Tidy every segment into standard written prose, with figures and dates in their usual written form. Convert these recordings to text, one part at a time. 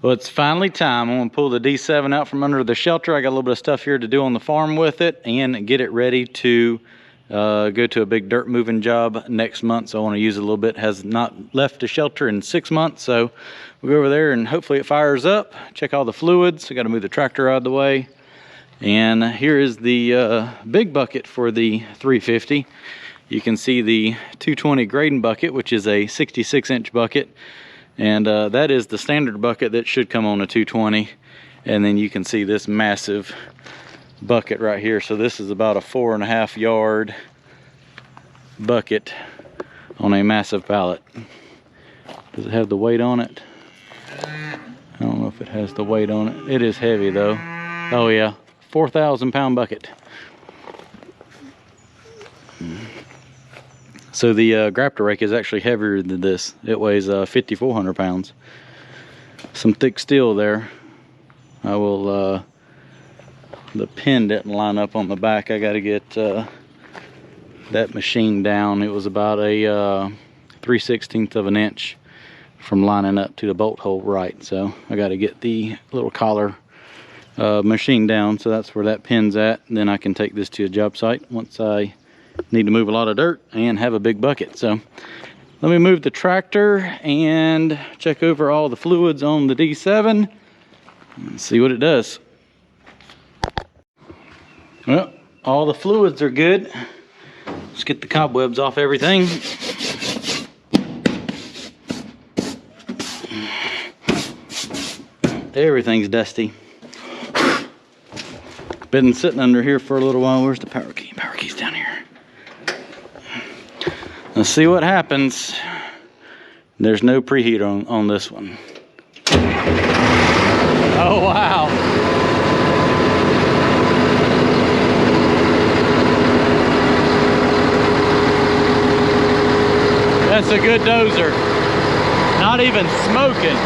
Well, it's finally time. I'm gonna pull the D7 out from under the shelter. I got a little bit of stuff here to do on the farm with it and get it ready to go to a big dirt moving job next month. So I want to use it a little bit. Has not left the shelter in 6 months. So we'll go over there and hopefully it fires up. Check all the fluids. I got to move the tractor out of the way. And here is the big bucket for the 350. You can see the 220 grading bucket, which is a 66-inch bucket. And that is the standard bucket that should come on a 220. And then you can see this massive bucket right here. So this is about a 4.5 yard bucket on a massive pallet. Does it have the weight on it? I don't know if it has the weight on it. It is heavy though. Oh yeah, 4,000 pound bucket. So the graptor rake is actually heavier than this. It weighs 5,400 pounds. Some thick steel there. I will, the pin didn't line up on the back. I got to get that machine down. It was about a 3/16 of an inch from lining up to the bolt hole right. So I got to get the little collar machine down. So that's where that pin's at. And then I can take this to a job site once I need to move a lot of dirt and have a big bucket. So let me move the tractor and check over all the fluids on the D7 and see what it does. Well, all the fluids are good. Let's get the cobwebs off everything. Everything's dusty. Been sitting under here for a little while. Where's the power key? Power key's down here. Let's see what happens. There's no preheat on this one. Oh wow. That's a good dozer. Not even smoking.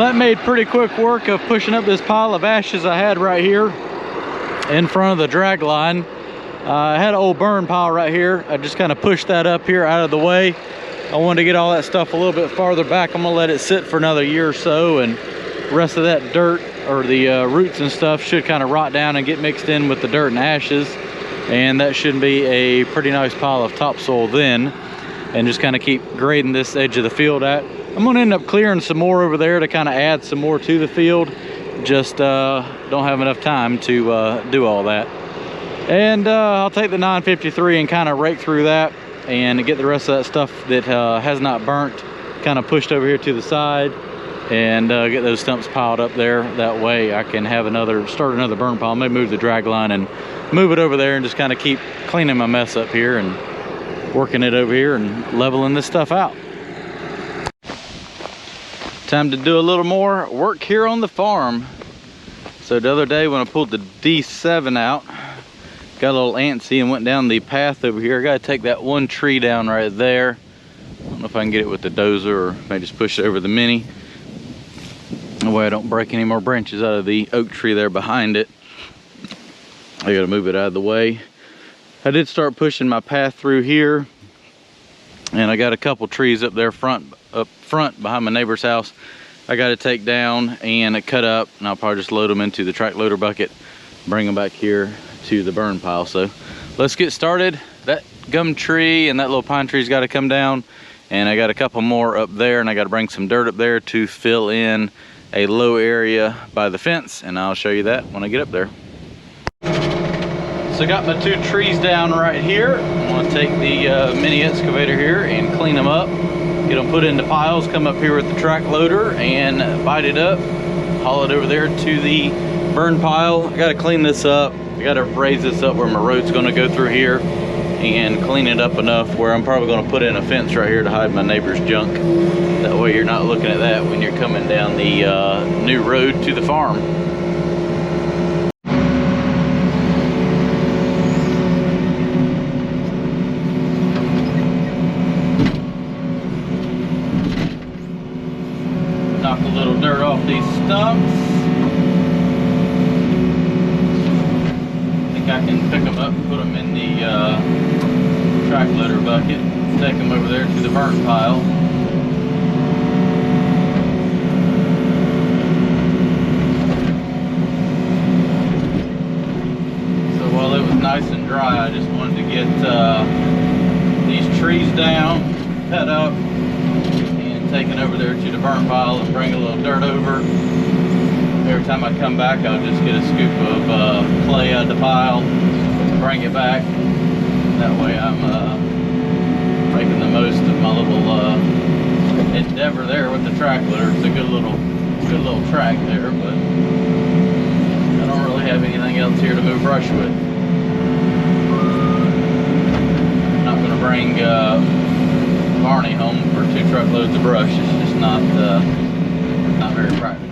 that made pretty quick work of pushing up this pile of ashes I had right here in front of the drag line. I had an old burn pile right here. I just kind of pushed that up here out of the way. I wanted to get all that stuff a little bit farther back. I'm gonna let it sit for another year or so, and the rest of that dirt, or the roots and stuff, should kind of rot down and get mixed in with the dirt and ashes, and that should be a pretty nice pile of topsoil then. And just kind of keep grading this edge of the field out. I'm gonna end up clearing some more over there to kind of add some more to the field. Just don't have enough time to do all that. And I'll take the 953 and kind of rake through that and get the rest of that stuff that has not burnt kind of pushed over here to the side, and get those stumps piled up there. That way I can have start another burn pile. Maybe move the drag line and move it over there, and just kind of keep cleaning my mess up here and working it over here and leveling this stuff out. Time to do a little more work here on the farm. So the other day when I pulled the D7 out, got a little antsy and went down the path over here. I gotta take that one tree down right there. I don't know if I can get it with the dozer, or maybe just push it over the Mini. That way I don't break any more branches out of the oak tree there behind it. I gotta move it out of the way. I did start pushing my path through here, and I got a couple trees up there up front behind my neighbor's house I got to take down and cut up, and I'll probably just load them into the track loader bucket, bring them back here to the burn pile. So let's get started. That gum tree and that little pine tree's got to come down, and I got a couple more up there, and I got to bring some dirt up there to fill in a low area by the fence, and I'll show you that when I get up there. So I got my two trees down right here. I'm going to take the mini excavator here and clean them up, get them put into piles, come up here with the track loader and bite it up, haul it over there to the burn pile. I got to clean this up. I got to raise this up where my road's going to go through here, and clean it up enough where I'm probably going to put in a fence right here to hide my neighbor's junk. That way you're not looking at that when you're coming down the new road to the farm. Knock a little dirt off these stumps. I think I can pick them up and put them in the track loader bucket. Take them over there to the burn pile. So while it was nice and dry, I just wanted to get these trees down, cut up, taken over there to the burn pile and bring a little dirt over. Every time I come back, I'll just get a scoop of clay out of the pile, bring it back. That way I'm making the most of my little endeavor there with the track loader. It's a good little track there, but I don't really have anything else here to move brush with. I'm not going to bring Barney home for 2 truckloads of brush. It's just not very practical.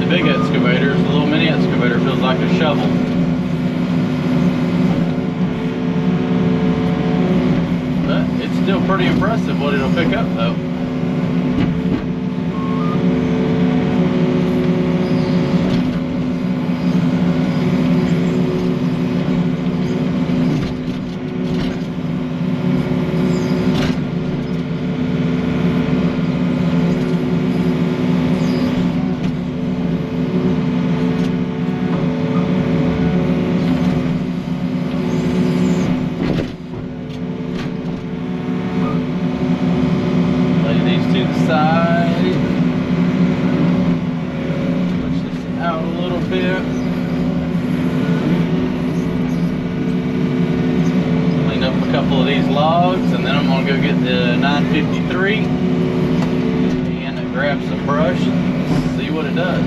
Big excavators, the little mini excavator feels like a shovel. But it's still pretty impressive what it'll pick up though. Clean up a couple of these logs, and then I'm going to go get the 953 and grab some brush and see what it does.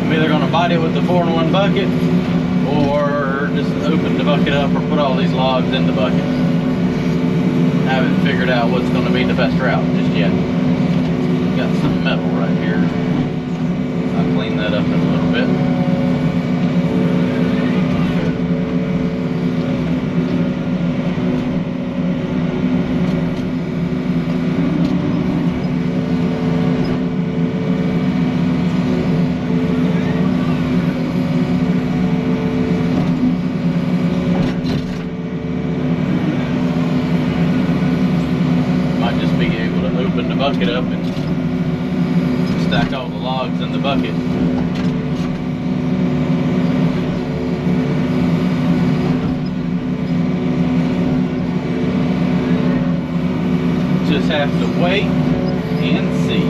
I'm either going to bite it with the 4-in-1 bucket or just open the bucket up or put all these logs in the bucket. I haven't figured out what's going to be the best route just yet. Got some metal right here. I'll clean that up in a little bit. Bucket up and stack all the logs in the bucket. Just have to wait and see.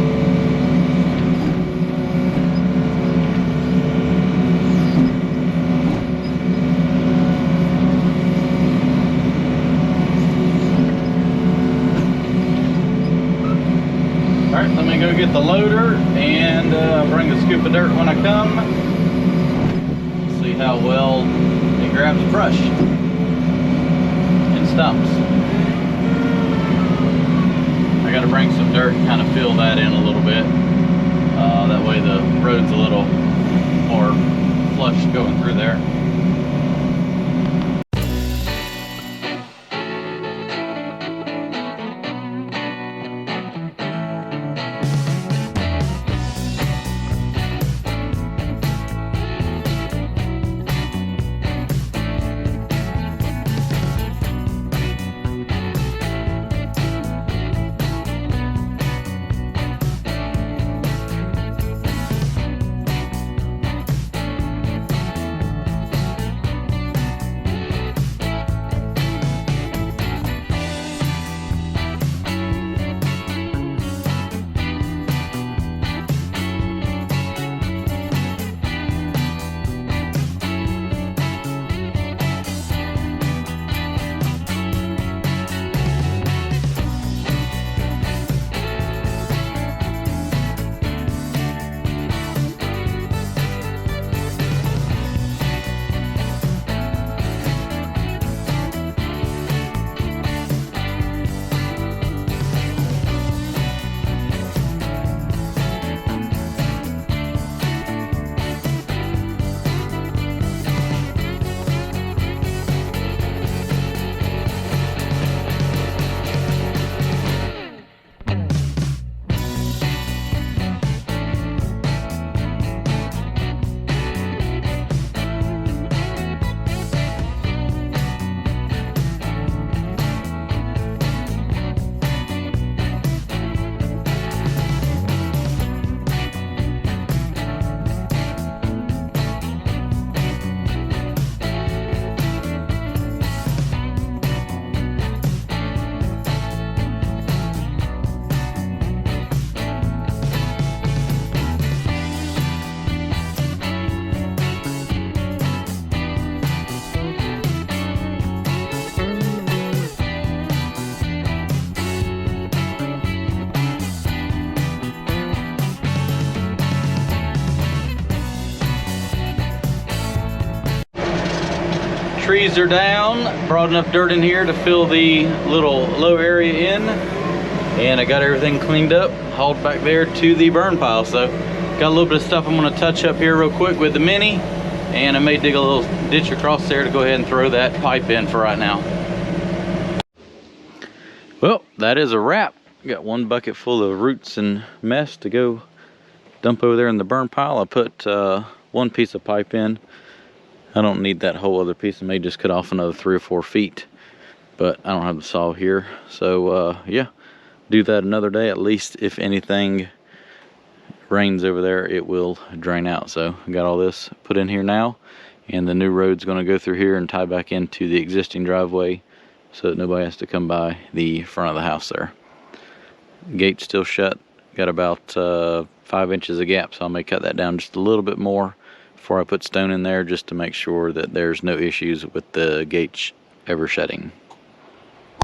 Alright, let me go get the loader and bring a scoop of dirt when I come. See how well it grabs brush and stumps. I gotta bring some dirt and kind of fill that in a little bit. That way the road's a little more flush going through there. Trees are down, brought enough dirt in here to fill the little low area in, and I got everything cleaned up, hauled back there to the burn pile. So got a little bit of stuff I'm going to touch up here real quick with the Mini, and I may dig a little ditch across there to go ahead and throw that pipe in for right now. Well, that is a wrap. Got one bucket full of roots and mess to go dump over there in the burn pile. I put one piece of pipe in. I don't need that whole other piece. I may just cut off another 3 or 4 feet, but I don't have the saw here. So yeah, do that another day. At least if anything rains over there, it will drain out. So I got all this put in here now, and the new road's going to go through here and tie back into the existing driveway so that nobody has to come by the front of the house there. Gate's still shut. Got about 5 inches of gap, so I may cut that down just a little bit more before I put stone in there, just to make sure that there's no issues with the gate ever shutting.